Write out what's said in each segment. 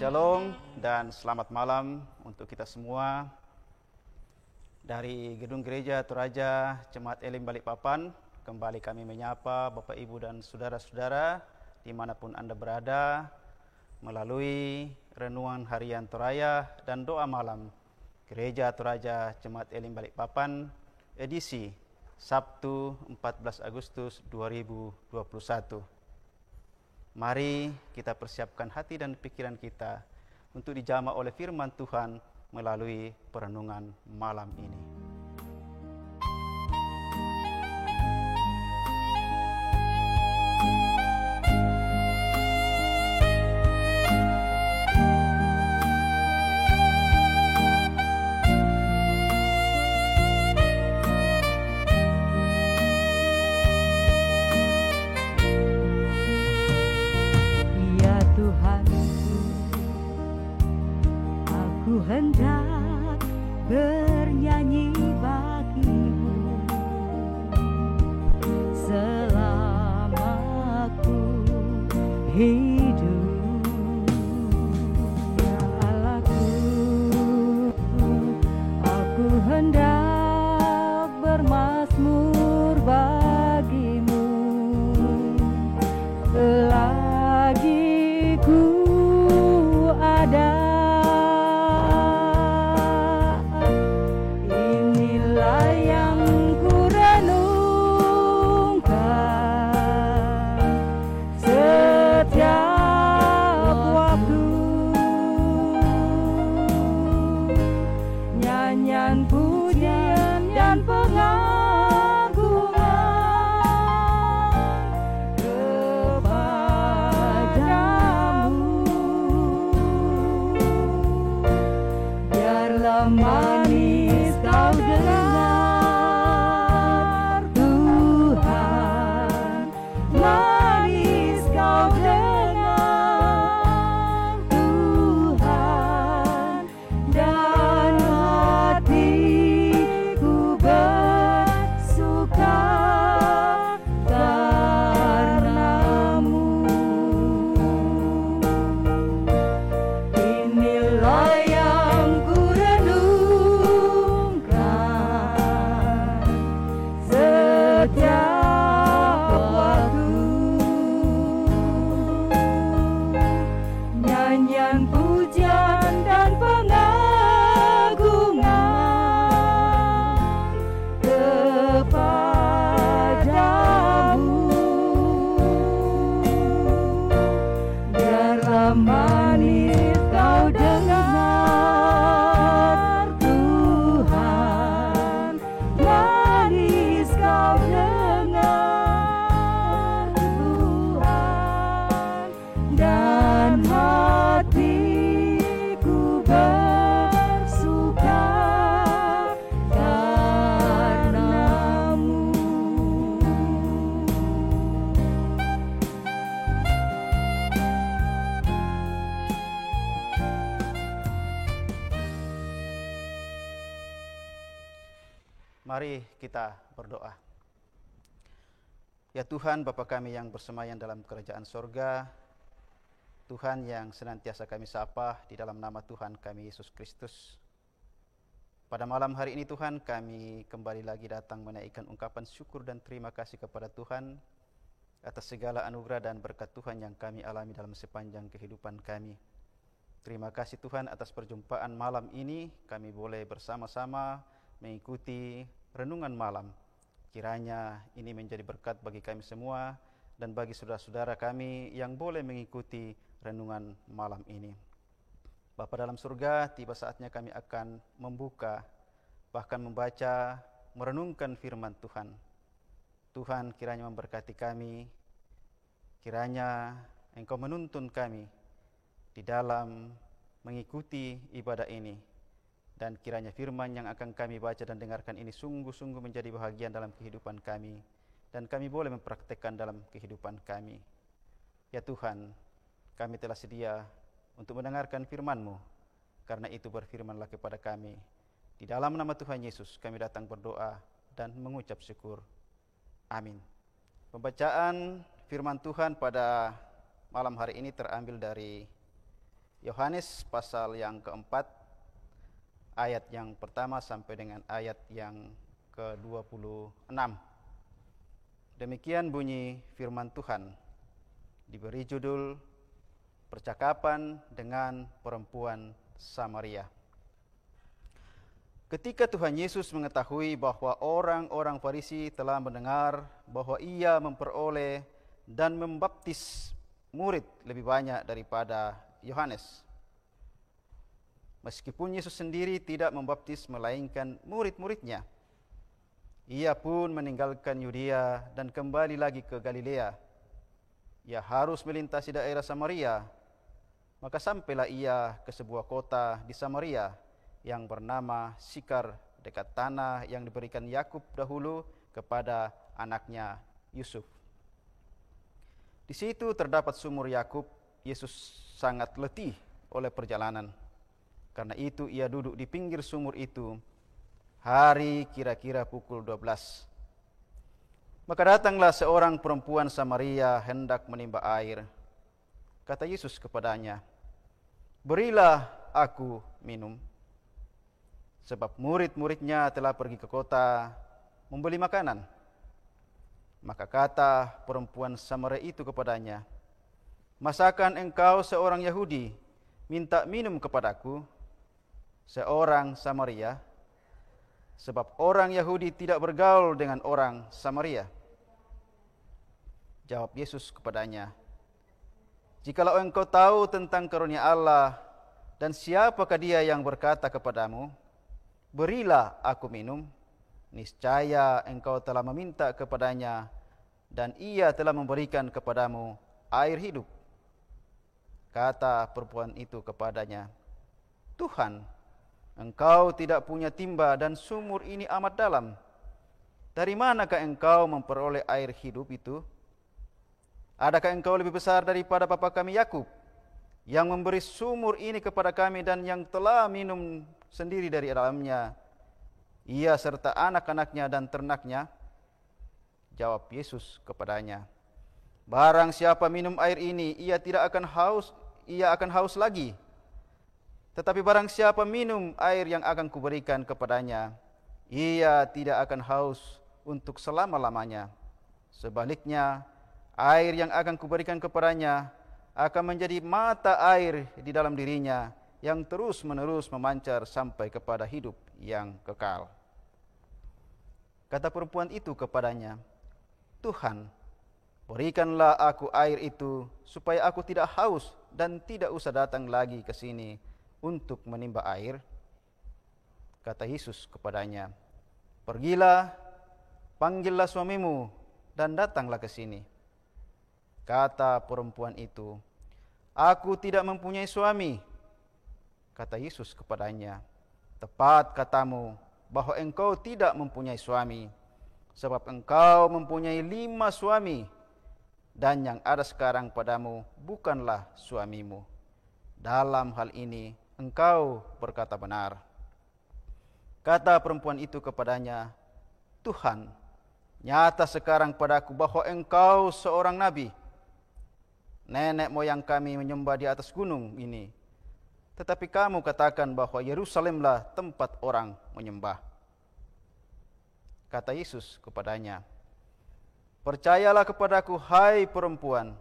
Shalom dan selamat malam untuk kita semua. Dari Gedung Gereja Toraja Jemaat Elim Balikpapan, kembali kami menyapa Bapak Ibu dan saudara-saudara dimanapun Anda berada melalui renungan harian Toraya dan doa malam Gereja Toraja Jemaat Elim Balikpapan edisi Sabtu 14 Agustus 2021. Mari kita persiapkan hati dan pikiran kita untuk dijamah oleh firman Tuhan melalui perenungan malam ini. Hendak bernyanyi bagimu selama aku hidup, ya Allahku. Aku hendak bermazmur bagimu selagi ku ada. Manis kau dengar Tuhan, manis kau dengar Tuhan, dan hatiku bersuka karenamu. Inilah yang ku setiap waktu, nyanyian pujian dan pengagungan kepadamu. Biarlah manis kau dengar Tuhan, manis kau dengar Tuhan, dan hatiku bersuka karenamu. Mari kita berdoa. Ya Tuhan, Bapa kami yang bersemayam dalam kerajaan sorga, Tuhan yang senantiasa kami sapa di dalam nama Tuhan kami Yesus Kristus. Pada malam hari ini Tuhan, kami kembali lagi datang menaikkan ungkapan syukur dan terima kasih kepada Tuhan atas segala anugerah dan berkat Tuhan yang kami alami dalam sepanjang kehidupan kami. Terima kasih Tuhan atas perjumpaan malam ini, kami boleh bersama-sama mengikuti renungan malam. Kiranya ini menjadi berkat bagi kami semua dan bagi saudara-saudara kami yang boleh mengikuti renungan malam ini. Bapa dalam surga, tiba saatnya kami akan membuka, bahkan membaca, merenungkan firman Tuhan. Tuhan kiranya memberkati kami, kiranya Engkau menuntun kami di dalam mengikuti ibadah ini. Dan kiranya firman yang akan kami baca dan dengarkan ini sungguh-sungguh menjadi bahagian dalam kehidupan kami, dan kami boleh mempraktekkan dalam kehidupan kami. Ya Tuhan, kami telah sedia untuk mendengarkan firman-Mu, karena itu berfirmanlah kepada kami. Di dalam nama Tuhan Yesus kami datang berdoa dan mengucap syukur. Amin. Pembacaan firman Tuhan pada malam hari ini terambil dari Yohanes pasal yang keempat, ayat yang pertama sampai dengan ayat yang ke-26. Demikian bunyi firman Tuhan, diberi judul Percakapan dengan Perempuan Samaria. Ketika Tuhan Yesus mengetahui bahwa orang-orang Farisi telah mendengar bahwa ia memperoleh dan membaptis murid lebih banyak daripada Yohanes. Meskipun Yesus sendiri tidak membaptis melainkan murid-muridnya, ia pun meninggalkan Yudea dan kembali lagi ke Galilea. Ia harus melintasi daerah Samaria, maka sampailah ia ke sebuah kota di Samaria yang bernama Sikar, dekat tanah yang diberikan Yakub dahulu kepada anaknya Yusuf. Di situ terdapat sumur Yakub. Yesus sangat letih oleh perjalanan. Karena itu ia duduk di pinggir sumur itu. Hari kira-kira pukul 12. Maka datanglah seorang perempuan Samaria hendak menimba air. Kata Yesus kepadanya, "Berilah aku minum." Sebab murid-muridnya telah pergi ke kota membeli makanan. Maka kata perempuan Samaria itu kepadanya, "Masakan engkau seorang Yahudi minta minum kepadaku, seorang Samaria? Sebab orang Yahudi tidak bergaul dengan orang Samaria." Jawab Yesus kepadanya, "Jikalau engkau tahu tentang karunia Allah dan siapakah dia yang berkata kepadamu, 'Berilah aku minum,' niscaya engkau telah meminta kepadanya, dan ia telah memberikan kepadamu air hidup." Kata perempuan itu kepadanya, "Tuhan, engkau tidak punya timba dan sumur ini amat dalam. Dari manakah engkau memperoleh air hidup itu? Adakah engkau lebih besar daripada bapa kami Yakub, yang memberi sumur ini kepada kami dan yang telah minum sendiri dari dalamnya, ia serta anak-anaknya dan ternaknya?" Jawab Yesus kepadanya, "Barang siapa minum air ini, ia akan haus lagi. Tetapi barang siapa minum air yang akan kuberikan kepadanya, ia tidak akan haus untuk selama-lamanya. Sebaliknya, air yang akan kuberikan kepadanya akan menjadi mata air di dalam dirinya, yang terus-menerus memancar sampai kepada hidup yang kekal." Kata perempuan itu kepadanya, "Tuhan, berikanlah aku air itu, supaya aku tidak haus dan tidak usah datang lagi ke sini untuk menimba air." Kata Yesus kepadanya, "Pergilah, panggillah suamimu dan datanglah ke sini." Kata perempuan itu, "Aku tidak mempunyai suami." Kata Yesus kepadanya, "Tepat katamu bahwa engkau tidak mempunyai suami, sebab engkau mempunyai 5 suami, dan yang ada sekarang padamu bukanlah suamimu. Dalam hal ini engkau berkata benar." Kata perempuan itu kepadanya, "Tuhan, nyata sekarang padaku bahwa engkau seorang nabi. Nenek moyang kami menyembah di atas gunung ini, tetapi kamu katakan bahwa Yerusalemlah tempat orang menyembah." Kata Yesus kepadanya, "Percayalah kepadaku, hai perempuan,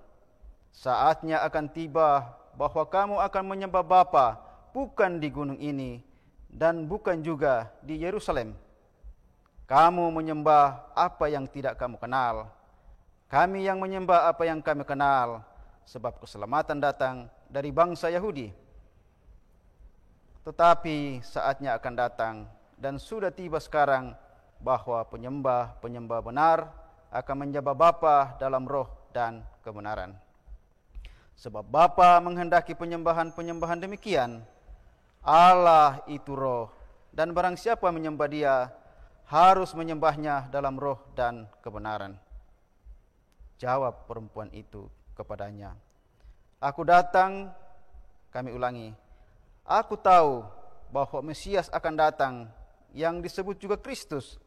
saatnya akan tiba bahwa kamu akan menyembah Bapa bukan di gunung ini dan bukan juga di Yerusalem. Kamu menyembah apa yang tidak kamu kenal. Kami yang menyembah apa yang kami kenal, sebab keselamatan datang dari bangsa Yahudi. Tetapi saatnya akan datang, dan sudah tiba sekarang, bahwa penyembah-penyembah benar akan menyembah Bapa dalam roh dan kebenaran. Sebab Bapa menghendaki penyembahan-penyembahan demikian. Allah itu roh, dan barang siapa menyembah Dia harus menyembahnya dalam roh dan kebenaran." Jawab perempuan itu kepadanya, "Aku datang," kami ulangi, "aku tahu bahwa Mesias akan datang, yang disebut juga Kristus.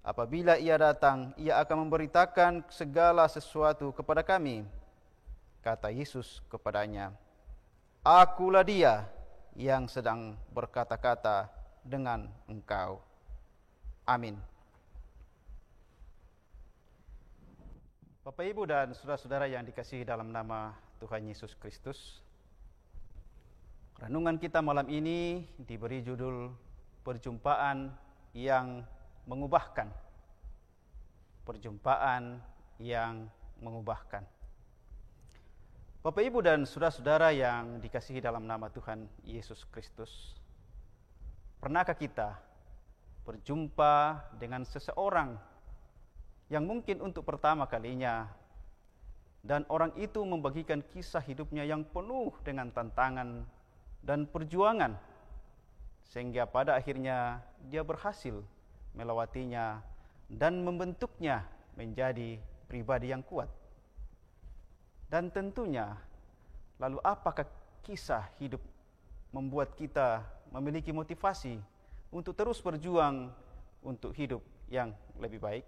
Apabila ia datang, ia akan memberitakan segala sesuatu kepada kami." Kata Yesus kepadanya, akulah dia yang sedang berkata-kata dengan engkau. Amin. Bapak, Ibu, dan saudara-saudara yang dikasihi dalam nama Tuhan Yesus Kristus, renungan kita malam ini diberi judul Perjumpaan yang Mengubahkan. Perjumpaan yang mengubahkan. Bapak, Ibu, dan saudara-saudara yang dikasihi dalam nama Tuhan Yesus Kristus, pernahkah kita berjumpa dengan seseorang yang mungkin untuk pertama kalinya, dan orang itu membagikan kisah hidupnya yang penuh dengan tantangan dan perjuangan, sehingga pada akhirnya dia berhasil melewatinya dan membentuknya menjadi pribadi yang kuat. Dan tentunya, lalu apakah kisah hidup membuat kita memiliki motivasi untuk terus berjuang untuk hidup yang lebih baik?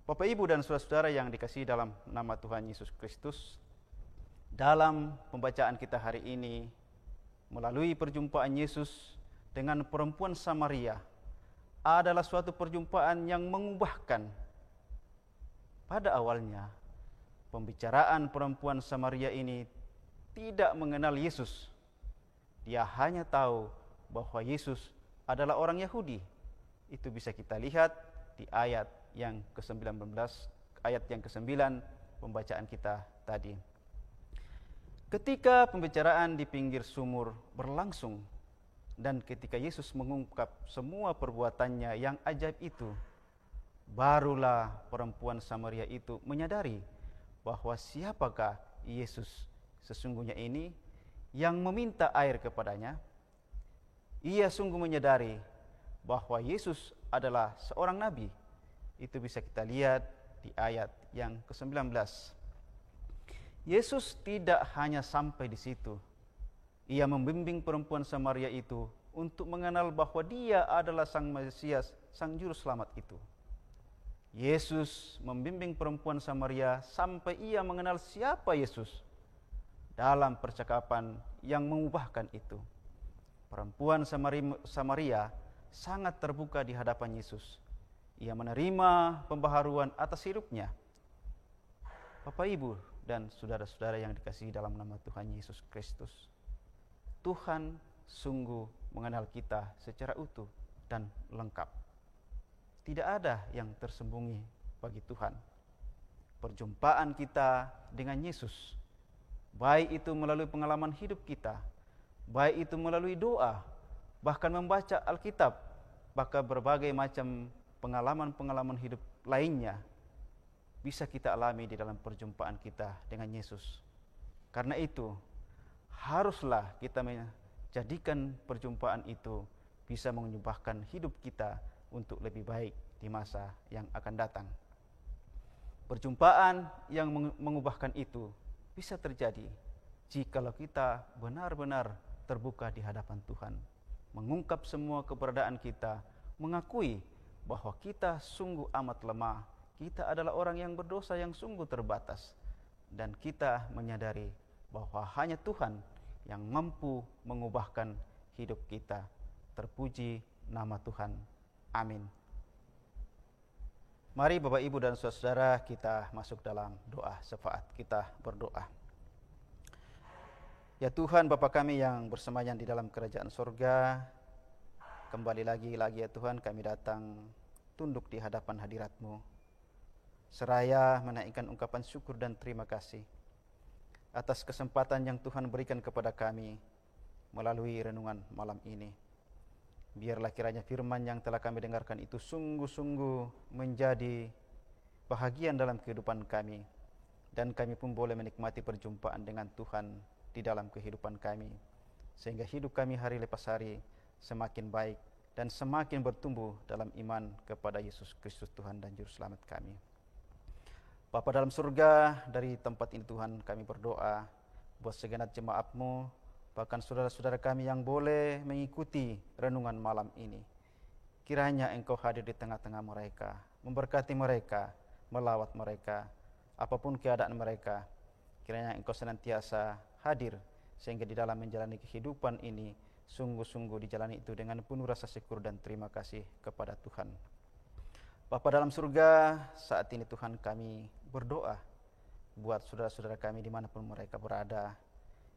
Bapak, Ibu, dan saudara-saudara yang dikasihi dalam nama Tuhan Yesus Kristus, dalam pembacaan kita hari ini, melalui perjumpaan Yesus dengan perempuan Samaria, adalah suatu perjumpaan yang mengubahkan. Pada awalnya, pembicaraan perempuan Samaria ini tidak mengenal Yesus. Dia hanya tahu bahwa Yesus adalah orang Yahudi. Itu bisa kita lihat di ayat yang ke-19, ayat yang ke-9 pembacaan kita tadi. Ketika pembicaraan di pinggir sumur berlangsung, dan ketika Yesus mengungkap semua perbuatannya yang ajaib itu, barulah perempuan Samaria itu menyadari bahwa siapakah Yesus sesungguhnya ini yang meminta air kepadanya. Ia sungguh menyadari bahwa Yesus adalah seorang nabi. Itu bisa kita lihat di ayat yang ke-19. Yesus tidak hanya sampai di situ. Ia membimbing perempuan Samaria itu untuk mengenal bahwa dia adalah Sang Mesias, Sang Juru Selamat itu. Yesus membimbing perempuan Samaria sampai ia mengenal siapa Yesus dalam percakapan yang mengubahkan itu. Perempuan Samaria sangat terbuka di hadapan Yesus. Ia menerima pembaharuan atas hidupnya. Bapak, Ibu, dan saudara-saudara yang dikasihi dalam nama Tuhan Yesus Kristus, Tuhan sungguh mengenal kita secara utuh dan lengkap. Tidak ada yang tersembunyi bagi Tuhan. Perjumpaan kita dengan Yesus, baik itu melalui pengalaman hidup kita, baik itu melalui doa, bahkan membaca Alkitab, bahkan berbagai macam pengalaman-pengalaman hidup lainnya, bisa kita alami di dalam perjumpaan kita dengan Yesus. Karena itu, haruslah kita menjadikan perjumpaan itu bisa mengubahkan hidup kita untuk lebih baik di masa yang akan datang. Perjumpaan yang mengubahkan itu bisa terjadi jikalau kita benar-benar terbuka di hadapan Tuhan, mengungkap semua keberadaan kita, mengakui bahwa kita sungguh amat lemah, kita adalah orang yang berdosa yang sungguh terbatas, dan kita menyadari bahwa hanya Tuhan yang mampu mengubahkan hidup kita. Terpuji nama Tuhan. Amin. Mari Bapak, Ibu, dan saudara kita masuk dalam doa syafaat. Kita berdoa. Ya Tuhan, Bapa kami yang bersemayam di dalam kerajaan surga, kembali lagi ya Tuhan, kami datang tunduk di hadapan hadirat-Mu, seraya menaikkan ungkapan syukur dan terima kasih atas kesempatan yang Tuhan berikan kepada kami melalui renungan malam ini. Biarlah kiranya firman yang telah kami dengarkan itu sungguh-sungguh menjadi bahagian dalam kehidupan kami, dan kami pun boleh menikmati perjumpaan dengan Tuhan di dalam kehidupan kami, sehingga hidup kami hari lepas hari semakin baik dan semakin bertumbuh dalam iman kepada Yesus Kristus Tuhan dan Juru Selamat kami. Bapa dalam surga, dari tempat ini Tuhan kami berdoa buat segenap jemaat-Mu, bahkan saudara-saudara kami yang boleh mengikuti renungan malam ini. Kiranya Engkau hadir di tengah-tengah mereka, memberkati mereka, melawat mereka, apapun keadaan mereka. Kiranya Engkau senantiasa hadir sehingga di dalam menjalani kehidupan ini sungguh-sungguh dijalani itu dengan penuh rasa syukur dan terima kasih kepada Tuhan. Bapa dalam surga, saat ini Tuhan kami berdoa buat saudara-saudara kami dimanapun mereka berada,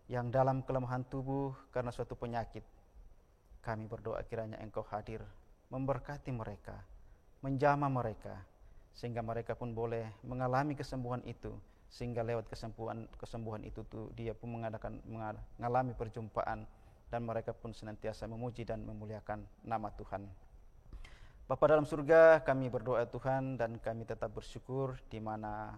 yang dalam kelemahan tubuh karena suatu penyakit. Kami berdoa kiranya Engkau hadir, memberkati mereka, menjamah mereka, sehingga mereka pun boleh mengalami kesembuhan itu, sehingga lewat kesembuhan itu dia pun mengalami perjumpaan, dan mereka pun senantiasa memuji dan memuliakan nama Tuhan. Bapa dalam surga, kami berdoa Tuhan, dan kami tetap bersyukur di mana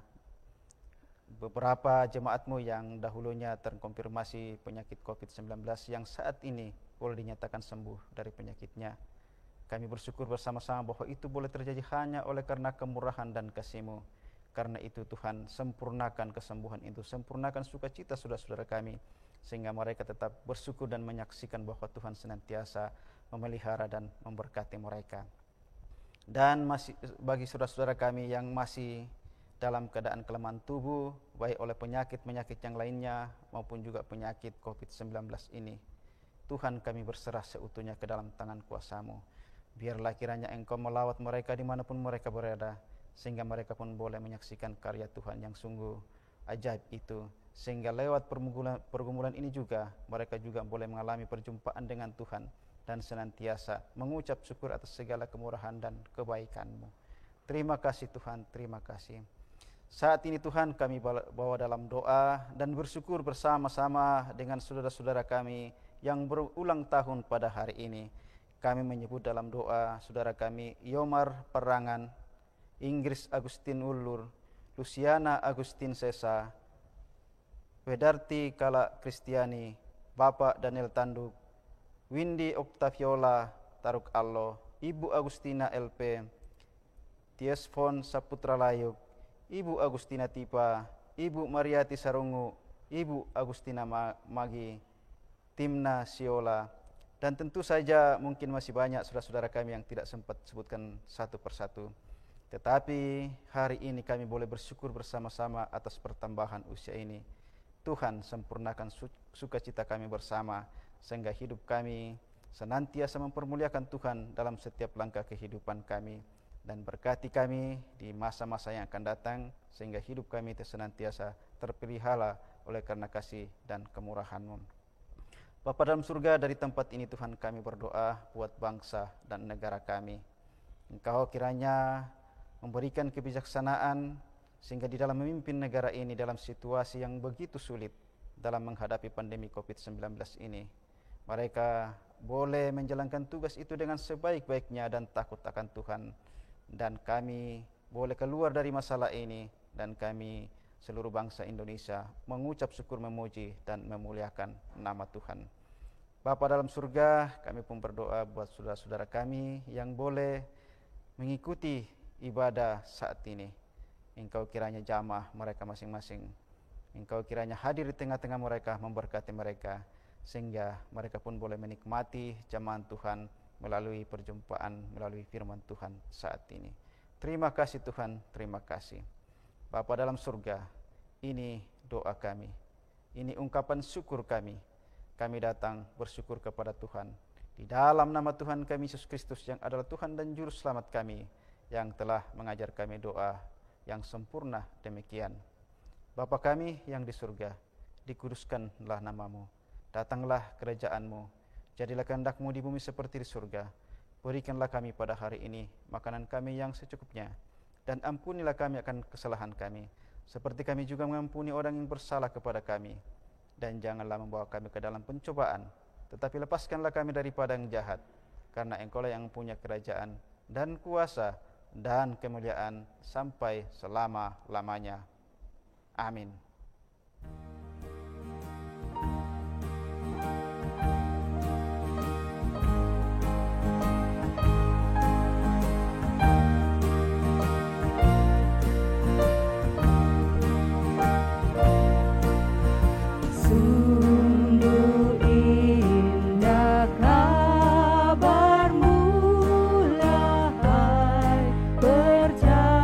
beberapa jemaat-Mu yang dahulunya terkonfirmasi penyakit COVID-19 yang saat ini boleh dinyatakan sembuh dari penyakitnya. Kami bersyukur bersama-sama bahwa itu boleh terjadi hanya oleh karena kemurahan dan kasih-Mu. Karena itu Tuhan, sempurnakan kesembuhan itu, sempurnakan sukacita saudara-saudara kami, sehingga mereka tetap bersyukur dan menyaksikan bahwa Tuhan senantiasa memelihara dan memberkati mereka. Dan masih bagi saudara-saudara kami yang masih dalam keadaan kelemahan tubuh, baik oleh penyakit-penyakit yang lainnya maupun juga penyakit COVID-19 ini, Tuhan kami berserah seutuhnya ke dalam tangan kuasa-Mu. Biarlah kiranya Engkau melawat mereka dimanapun mereka berada, sehingga mereka pun boleh menyaksikan karya Tuhan yang sungguh ajaib itu, sehingga lewat pergumulan ini juga mereka juga boleh mengalami perjumpaan dengan Tuhan dan senantiasa mengucap syukur atas segala kemurahan dan kebaikan-Mu. Terima kasih Tuhan, terima kasih. Saat ini Tuhan kami bawa dalam doa dan bersyukur bersama-sama dengan saudara-saudara kami yang berulang tahun pada hari ini. Kami menyebut dalam doa saudara kami Yomar Perangan, Inggris Agustin Ulur, Luciana Agustin Sesa, Wedarti Kala Kristiani, Bapak Daniel Tanduk, Windy Octaviola Taruk Allo, Ibu Agustina LP, Tiesfon Saputra Layuk, Ibu Agustina Tipa, Ibu Mariati Sarungu, Ibu Agustina Magi, Timna Siola, dan tentu saja mungkin masih banyak saudara-saudara kami yang tidak sempat sebutkan satu persatu. Tetapi hari ini kami boleh bersyukur bersama-sama atas pertambahan usia ini. Tuhan sempurnakan sukacita kami bersama, sehingga hidup kami senantiasa mempermuliakan Tuhan dalam setiap langkah kehidupan kami. Dan berkati kami di masa-masa yang akan datang, sehingga hidup kami senantiasa terpelihara oleh karena kasih dan kemurahan-Mu. Bapa dalam surga, dari tempat ini Tuhan kami berdoa buat bangsa dan negara kami. Engkau kiranya memberikan kebijaksanaan, sehingga di dalam memimpin negara ini dalam situasi yang begitu sulit dalam menghadapi pandemi COVID-19 ini, mereka boleh menjalankan tugas itu dengan sebaik-baiknya dan takut akan Tuhan. Dan kami boleh keluar dari masalah ini, dan kami seluruh bangsa Indonesia mengucap syukur, memuji dan memuliakan nama Tuhan. Bapa dalam surga, kami pun berdoa buat saudara-saudara kami yang boleh mengikuti ibadah saat ini. Engkau kiranya jamah mereka masing-masing. Engkau kiranya hadir di tengah-tengah mereka, memberkati mereka, sehingga mereka pun boleh menikmati jamahan Tuhan melalui perjumpaan, melalui firman Tuhan saat ini. Terima kasih Tuhan, terima kasih. Bapa dalam surga, ini doa kami, ini ungkapan syukur kami. Kami datang bersyukur kepada Tuhan di dalam nama Tuhan kami Yesus Kristus, yang adalah Tuhan dan Juru Selamat kami, yang telah mengajar kami doa yang sempurna demikian. Bapa kami yang di surga, dikuduskanlah nama-Mu, datanglah kerajaan-Mu, jadilah kehendak-Mu di bumi seperti di surga. Berikanlah kami pada hari ini makanan kami yang secukupnya, dan ampunilah kami akan kesalahan kami, seperti kami juga mengampuni orang yang bersalah kepada kami. Dan janganlah membawa kami ke dalam pencobaan, tetapi lepaskanlah kami daripada yang jahat, karena Engkau-lah yang punya kerajaan dan kuasa dan kemuliaan sampai selama-lamanya. Amin. Percayalah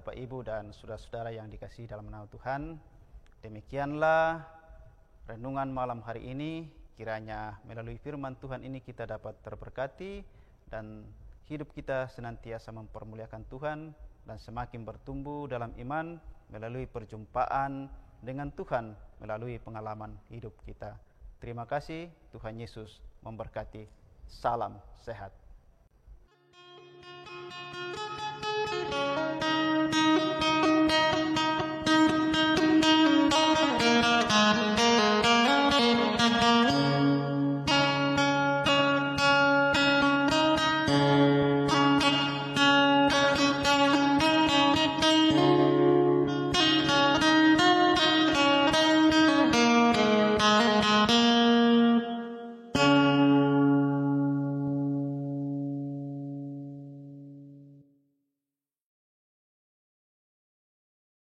Bapak Ibu dan saudara-saudara yang dikasihi dalam nama Tuhan, demikianlah renungan malam hari ini. Kiranya melalui firman Tuhan ini kita dapat terberkati dan hidup kita senantiasa mempermuliakan Tuhan dan semakin bertumbuh dalam iman melalui perjumpaan dengan Tuhan melalui pengalaman hidup kita. Terima kasih, Tuhan Yesus memberkati. Salam sehat.